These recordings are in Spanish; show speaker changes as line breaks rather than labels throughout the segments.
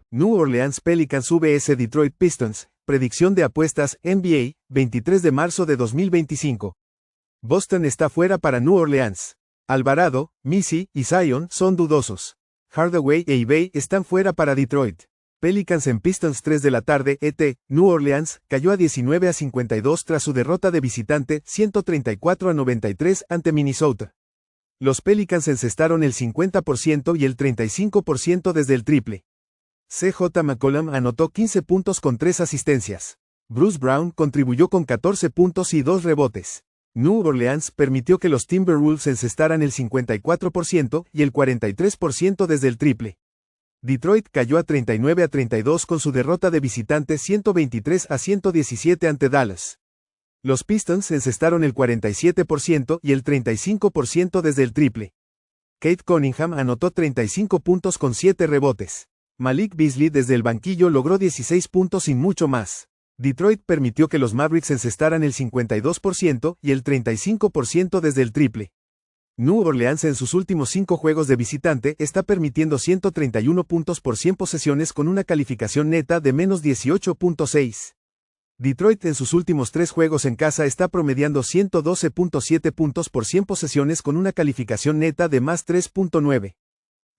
New Orleans Pelicans vs Detroit Pistons, predicción de apuestas NBA, 23 de marzo de 2025. Boston está fuera para New Orleans. Alvarado, Missy y Zion son dudosos. Hardaway e eBay están fuera para Detroit. Pelicans en Pistons 3 de la tarde ET, New Orleans, cayó a 19-52 tras su derrota de visitante 134-93 ante Minnesota. Los Pelicans encestaron el 50% y el 35% desde el triple. CJ McCollum anotó 15 puntos con 3 asistencias. Bruce Brown contribuyó con 14 puntos y 2 rebotes. New Orleans permitió que los Timberwolves encestaran el 54% y el 43% desde el triple. Detroit cayó a 39-32 con su derrota de visitante 123-117 ante Dallas. Los Pistons encestaron el 47% y el 35% desde el triple. Cade Cunningham anotó 35 puntos con 7 rebotes. Malik Beasley desde el banquillo logró 16 puntos y mucho más. Detroit permitió que los Mavericks encestaran el 52% y el 35% desde el triple. New Orleans en sus últimos 5 juegos de visitante está permitiendo 131 puntos por 100 posesiones con una calificación neta de menos 18.6. Detroit en sus últimos 3 juegos en casa está promediando 112.7 puntos por 100 posesiones con una calificación neta de más 3.9.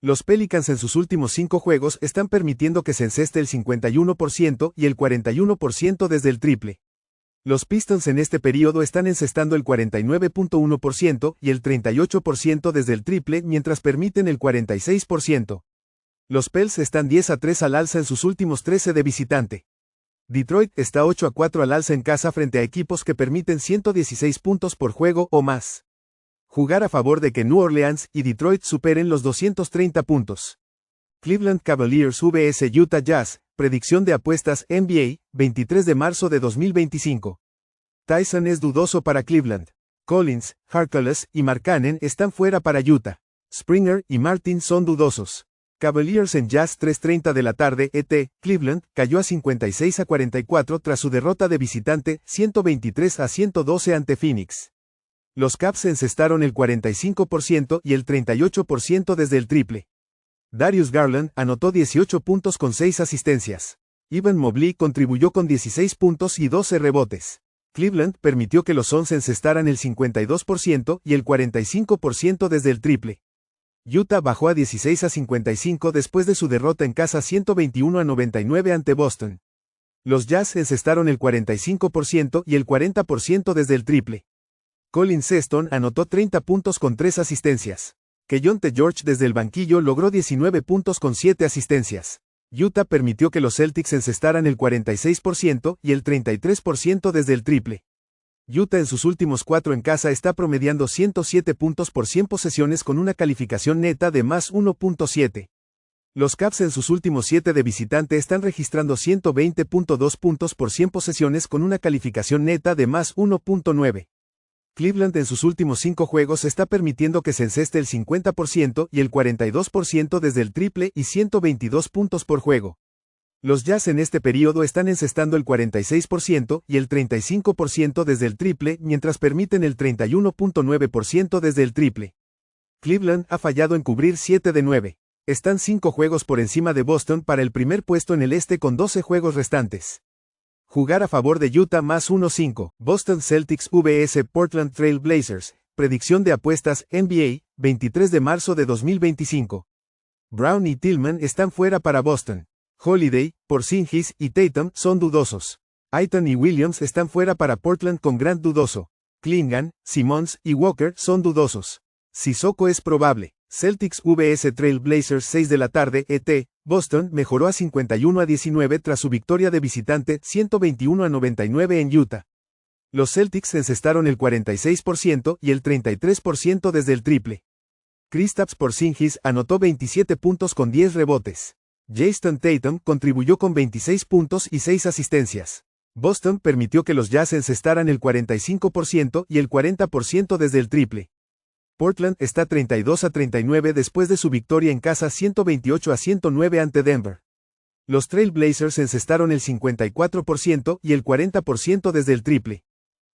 Los Pelicans en sus últimos 5 juegos están permitiendo que se enceste el 51% y el 41% desde el triple. Los Pistons en este periodo están encestando el 49.1% y el 38% desde el triple mientras permiten el 46%. Los Pels están 10-3 al alza en sus últimos 13 de visitante. Detroit está 8-4 al alza en casa frente a equipos que permiten 116 puntos por juego o más. Jugar a favor de que New Orleans y Detroit superen los 230 puntos. Cleveland Cavaliers vs Utah Jazz, predicción de apuestas NBA, 23 de marzo de 2025. Tyson es dudoso para Cleveland. Collins, Harkless y Markkanen están fuera para Utah. Springer y Martin son dudosos. Cavaliers en Jazz 3:30 de la tarde ET, Cleveland, cayó a 56-44 tras su derrota de visitante 123-112 ante Phoenix. Los Cavs encestaron el 45% y el 38% desde el triple. Darius Garland anotó 18 puntos con 6 asistencias. Evan Mobley contribuyó con 16 puntos y 12 rebotes. Cleveland permitió que los Suns encestaran el 52% y el 45% desde el triple. Utah bajó a 16-55 después de su derrota en casa 121-99 ante Boston. Los Jazz encestaron el 45% y el 40% desde el triple. Colin Sexton anotó 30 puntos con 3 asistencias. Keyonte George desde el banquillo logró 19 puntos con 7 asistencias. Utah permitió que los Celtics encestaran el 46% y el 33% desde el triple. Utah en sus últimos 4 en casa está promediando 107 puntos por 100 posesiones con una calificación neta de más 1.7. Los Cavs en sus últimos 7 de visitante están registrando 120.2 puntos por 100 posesiones con una calificación neta de más 1.9. Cleveland en sus últimos 5 juegos está permitiendo que se enceste el 50% y el 42% desde el triple y 122 puntos por juego. Los Jazz en este periodo están encestando el 46% y el 35% desde el triple mientras permiten el 31.9% desde el triple. Cleveland ha fallado en cubrir 7 de 9. Están 5 juegos por encima de Boston para el primer puesto en el este con 12 juegos restantes. Jugar a favor de Utah más 1.5. Boston Celtics vs Portland Trail Blazers, predicción de apuestas NBA, 23 de marzo de 2025. Brown y Tillman están fuera para Boston. Holiday, Porzingis y Tatum son dudosos. Ayton y Williams están fuera para Portland con Grant dudoso. Clingan, Simmons y Walker son dudosos. Sissoko es probable. Celtics vs Trail Blazers 6 de la tarde ET, Boston mejoró a 51-19 tras su victoria de visitante 121-99 en Utah. Los Celtics encestaron el 46% y el 33% desde el triple. Kristaps Porzingis anotó 27 puntos con 10 rebotes. Jason Tatum contribuyó con 26 puntos y 6 asistencias. Boston permitió que los Jazz encestaran el 45% y el 40% desde el triple. Portland está 32-39 después de su victoria en casa 128-109 ante Denver. Los Trail Blazers encestaron el 54% y el 40% desde el triple.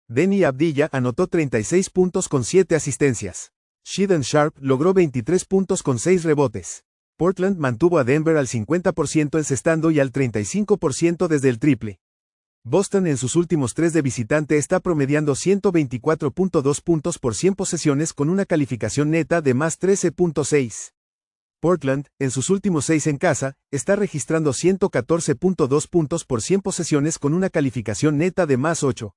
Deni Avdija anotó 36 puntos con 7 asistencias. Shaedon Sharpe logró 23 puntos con 6 rebotes. Portland mantuvo a Denver al 50% encestando y al 35% desde el triple. Boston en sus últimos 3 de visitante está promediando 124.2 puntos por 100 posesiones con una calificación neta de más 13.6. Portland, en sus últimos 6 en casa, está registrando 114.2 puntos por 100 posesiones con una calificación neta de más 8.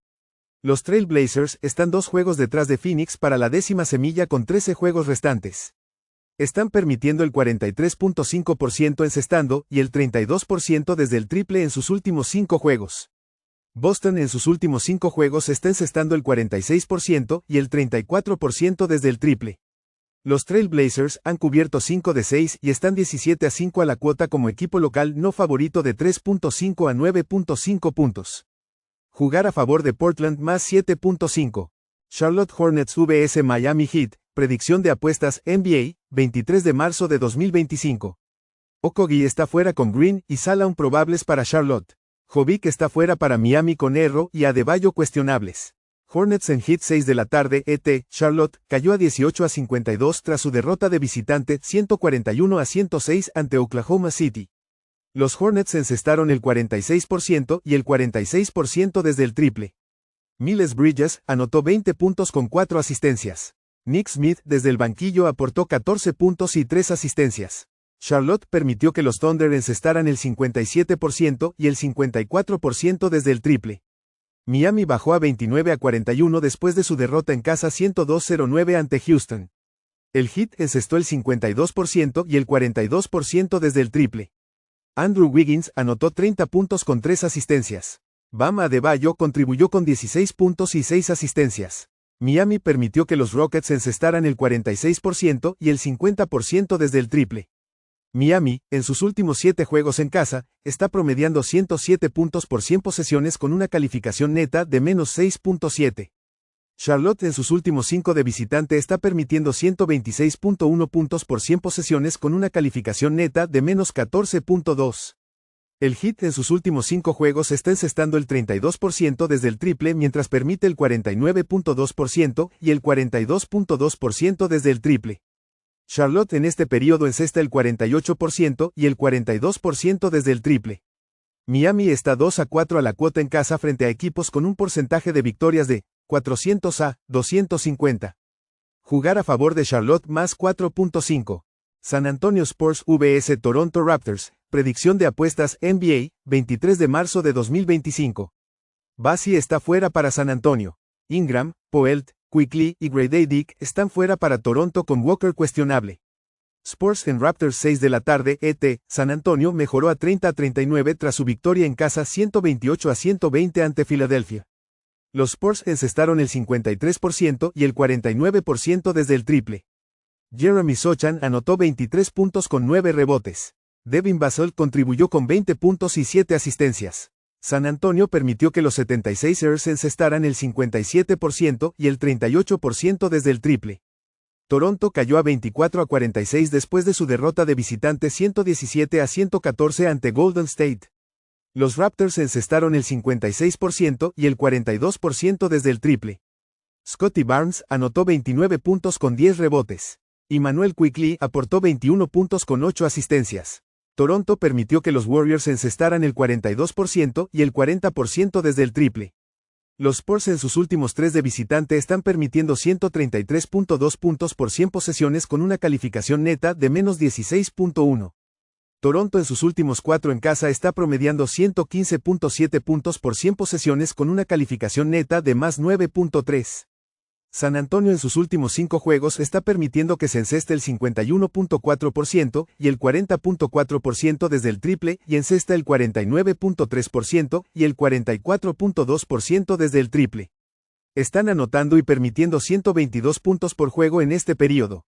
Los Trail Blazers están 2 juegos detrás de Phoenix para la 10ª semilla con 13 juegos restantes. Están permitiendo el 43.5% encestando y el 32% desde el triple en sus últimos 5 juegos. Boston en sus últimos 5 juegos está encestando el 46% y el 34% desde el triple. Los Trail Blazers han cubierto 5 de 6 y están 17-5 a la cuota como equipo local no favorito de 3.5 a 9.5 puntos. Jugar a favor de Portland más 7.5. Charlotte Hornets vs Miami Heat, predicción de apuestas NBA, 23 de marzo de 2025. Okogie está fuera con Green y Salaun probables para Charlotte. Jovic está fuera para Miami con Herro y Adebayo cuestionables. Hornets en Heat 6 de la tarde ET, Charlotte, cayó a 18-52 tras su derrota de visitante 141-106 ante Oklahoma City. Los Hornets encestaron el 46% y el 46% desde el triple. Miles Bridges anotó 20 puntos con 4 asistencias. Nick Smith desde el banquillo aportó 14 puntos y 3 asistencias. Charlotte permitió que los Thunder encestaran el 57% y el 54% desde el triple. Miami bajó a 29-41 después de su derrota en casa 102-09 ante Houston. El Heat encestó el 52% y el 42% desde el triple. Andrew Wiggins anotó 30 puntos con 3 asistencias. Bam Adebayo contribuyó con 16 puntos y 6 asistencias. Miami permitió que los Rockets encestaran el 46% y el 50% desde el triple. Miami, en sus últimos 7 juegos en casa, está promediando 107 puntos por 100 posesiones con una calificación neta de menos 6.7. Charlotte en sus últimos 5 de visitante está permitiendo 126.1 puntos por 100 posesiones con una calificación neta de menos 14.2. El Heat en sus últimos 5 juegos está encestando el 32% desde el triple mientras permite el 49.2% y el 42.2% desde el triple. Charlotte en este periodo encesta el 48% y el 42% desde el triple. Miami está 2-4 a la cuota en casa frente a equipos con un porcentaje de victorias de 400-250. Jugar a favor de Charlotte más 4.5. San Antonio Spurs vs Toronto Raptors, predicción de apuestas NBA, 23 de marzo de 2025. Bassey está fuera para San Antonio. Ingram, Poelt, Quickley y Grady Dick están fuera para Toronto con Walker cuestionable. Spurs en Raptors 6 de la tarde ET, San Antonio mejoró a 30-39 tras su victoria en casa 128-120 ante Filadelfia. Los Spurs encestaron el 53% y el 49% desde el triple. Jeremy Sochan anotó 23 puntos con 9 rebotes. Devin Vassell contribuyó con 20 puntos y 7 asistencias. San Antonio permitió que los 76ers encestaran el 57% y el 38% desde el triple. Toronto cayó a 24-46 después de su derrota de visitante 117-114 ante Golden State. Los Raptors encestaron el 56% y el 42% desde el triple. Scottie Barnes anotó 29 puntos con 10 rebotes. Immanuel Quickley aportó 21 puntos con 8 asistencias. Toronto permitió que los Warriors encestaran el 42% y el 40% desde el triple. Los Spurs en sus últimos 3 de visitante están permitiendo 133.2 puntos por 100 posesiones con una calificación neta de menos 16.1. Toronto en sus últimos 4 en casa está promediando 115.7 puntos por 100 posesiones con una calificación neta de más 9.3. San Antonio en sus últimos 5 juegos está permitiendo que se enceste el 51.4% y el 40.4% desde el triple y encesta el 49.3% y el 44.2% desde el triple. Están anotando y permitiendo 122 puntos por juego en este período.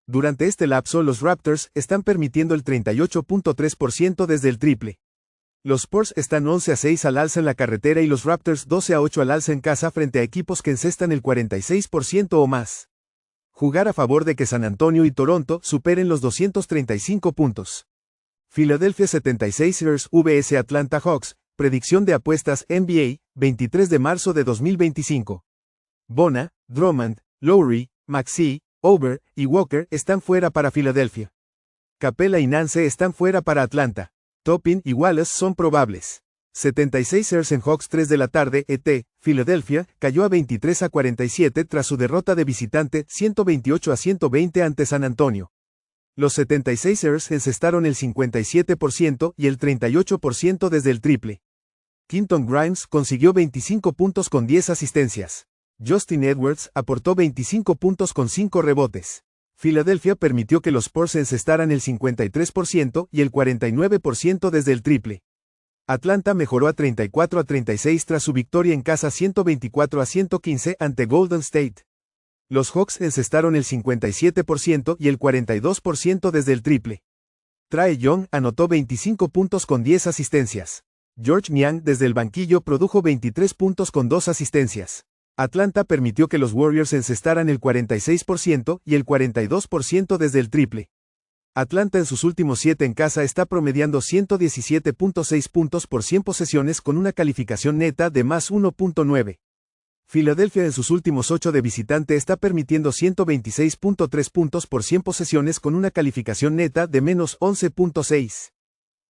Durante este lapso los Raptors están permitiendo el 38.3% desde el triple. Los Spurs están 11-6 al alza en la carretera y los Raptors 12-8 al alza en casa frente a equipos que encestan el 46% o más. Jugar a favor de que San Antonio y Toronto superen los 235 puntos. Philadelphia 76ers vs Atlanta Hawks, predicción de apuestas NBA, 23 de marzo de 2025. Bona, Drummond, Lowry, Maxey, Ober y Walker están fuera para Filadelfia. Capela y Nance están fuera para Atlanta. Toppin y Wallace son probables. 76ers en Hawks 3 de la tarde, Filadelfia, cayó a 23-47 tras su derrota de visitante 128-120 ante San Antonio. Los 76ers encestaron el 57% y el 38% desde el triple. Quinton Grimes consiguió 25 puntos con 10 asistencias. Justin Edwards aportó 25 puntos con 5 rebotes. Filadelfia permitió que los Spurs encestaran el 53% y el 49% desde el triple. Atlanta mejoró a 34-36 tras su victoria en casa 124-115 ante Golden State. Los Hawks encestaron el 57% y el 42% desde el triple. Trae Young anotó 25 puntos con 10 asistencias. George Niang desde el banquillo produjo 23 puntos con 2 asistencias. Atlanta permitió que los Warriors encestaran el 46% y el 42% desde el triple. Atlanta en sus últimos 7 en casa está promediando 117.6 puntos por 100 posesiones con una calificación neta de más 1.9. Filadelfia en sus últimos 8 de visitante está permitiendo 126.3 puntos por 100 posesiones con una calificación neta de menos 11.6.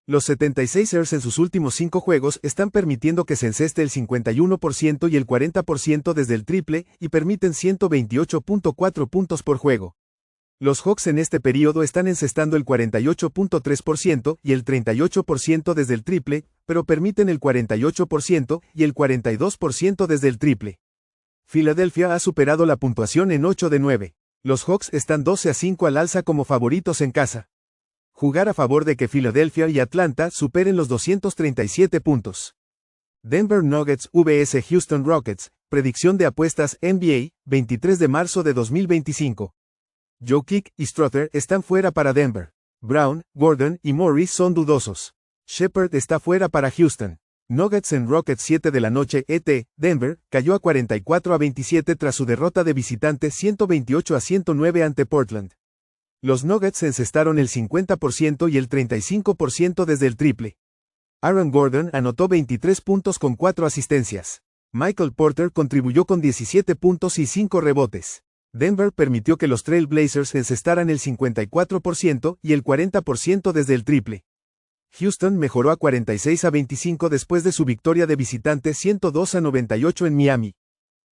Los 76ers en sus últimos 5 juegos están permitiendo que se enceste el 51% y el 40% desde el triple y permiten 128.4 puntos por juego. Los Hawks en este periodo están encestando el 48.3% y el 38% desde el triple, pero permiten el 48% y el 42% desde el triple. Filadelfia ha superado la puntuación en 8 de 9. Los Hawks están 12-5 al alza como favoritos en casa. Jugar a favor de que Filadelfia y Atlanta superen los 237 puntos. Denver Nuggets vs Houston Rockets, predicción de apuestas NBA, 23 de marzo de 2025. Jokic y Strother están fuera para Denver. Brown, Gordon y Morris son dudosos. Shepard está fuera para Houston. Nuggets en Rockets 7 de la noche, Denver, cayó a 44-27 tras su derrota de visitante 128-109 ante Portland. Los Nuggets encestaron el 50% y el 35% desde el triple. Aaron Gordon anotó 23 puntos con 4 asistencias. Michael Porter contribuyó con 17 puntos y 5 rebotes. Denver permitió que los Trail Blazers encestaran el 54% y el 40% desde el triple. Houston mejoró a 46-25 después de su victoria de visitante 102-98 en Miami.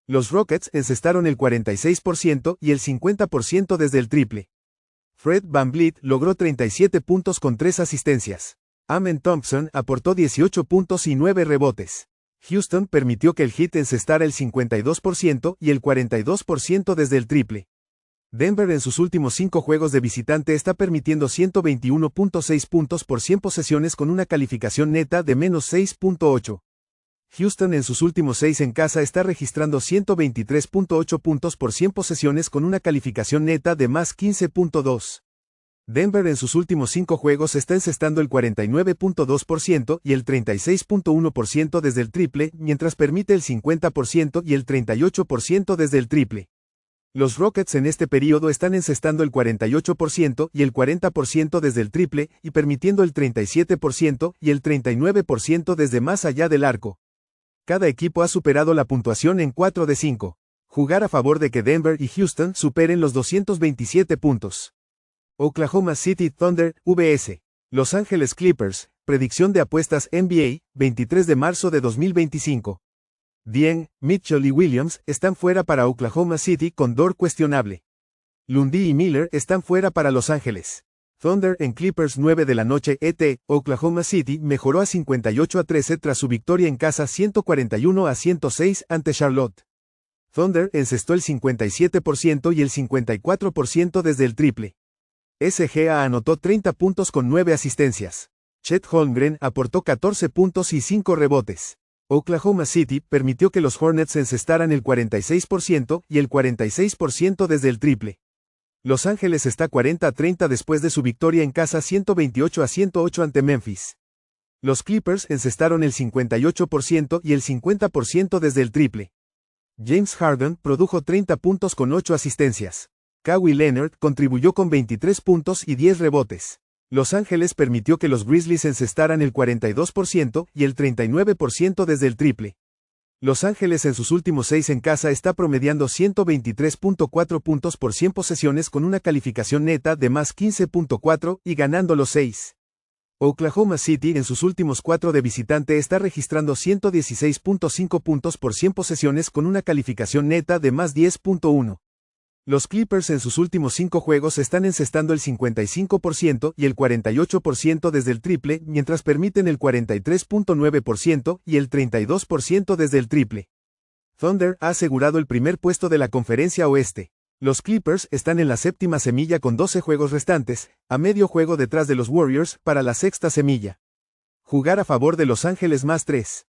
Los Rockets encestaron el 46% y el 50% desde el triple. Fred VanVleet logró 37 puntos con 3 asistencias. Amen Thompson aportó 18 puntos y 9 rebotes. Houston permitió que el Heat encestara el 52% y el 42% desde el triple. Denver en sus últimos 5 juegos de visitante está permitiendo 121.6 puntos por 100 posesiones con una calificación neta de menos 6.8. Houston en sus últimos 6 en casa está registrando 123.8 puntos por 100 posesiones con una calificación neta de más 15.2. Denver en sus últimos 5 juegos está encestando el 49.2% y el 36.1% desde el triple, mientras permite el 50% y el 38% desde el triple. Los Rockets en este periodo están encestando el 48% y el 40% desde el triple y permitiendo el 37% y el 39% desde más allá del arco. Cada equipo ha superado la puntuación en 4 de 5. Jugar a favor de que Denver y Houston superen los 227 puntos. Oklahoma City Thunder, vs. Los Ángeles Clippers, predicción de apuestas NBA, 23 de marzo de 2025. Dieng, Mitchell y Williams están fuera para Oklahoma City con Dort cuestionable. Lundy y Miller están fuera para Los Ángeles. Thunder en Clippers 9 de la noche, Oklahoma City mejoró a 58-13 tras su victoria en casa 141-106 ante Charlotte. Thunder encestó el 57% y el 54% desde el triple. SGA anotó 30 puntos con 9 asistencias. Chet Holmgren aportó 14 puntos y 5 rebotes. Oklahoma City permitió que los Hornets encestaran el 46% y el 46% desde el triple. Los Ángeles está 40-30 después de su victoria en casa 128-108 ante Memphis. Los Clippers encestaron el 58% y el 50% desde el triple. James Harden produjo 30 puntos con 8 asistencias. Kawhi Leonard contribuyó con 23 puntos y 10 rebotes. Los Ángeles permitió que los Grizzlies encestaran el 42% y el 39% desde el triple. Los Ángeles en sus últimos 6 en casa está promediando 123.4 puntos por 100 posesiones con una calificación neta de más 15.4 y ganando los 6. Oklahoma City en sus últimos 4 de visitante está registrando 116.5 puntos por 100 posesiones con una calificación neta de más 10.1. Los Clippers en sus últimos 5 juegos están encestando el 55% y el 48% desde el triple, mientras permiten el 43.9% y el 32% desde el triple. Thunder ha asegurado el primer puesto de la Conferencia Oeste. Los Clippers están en la séptima semilla con 12 juegos restantes, a medio juego detrás de los Warriors para la sexta semilla. Jugar a favor de Los Ángeles más 3.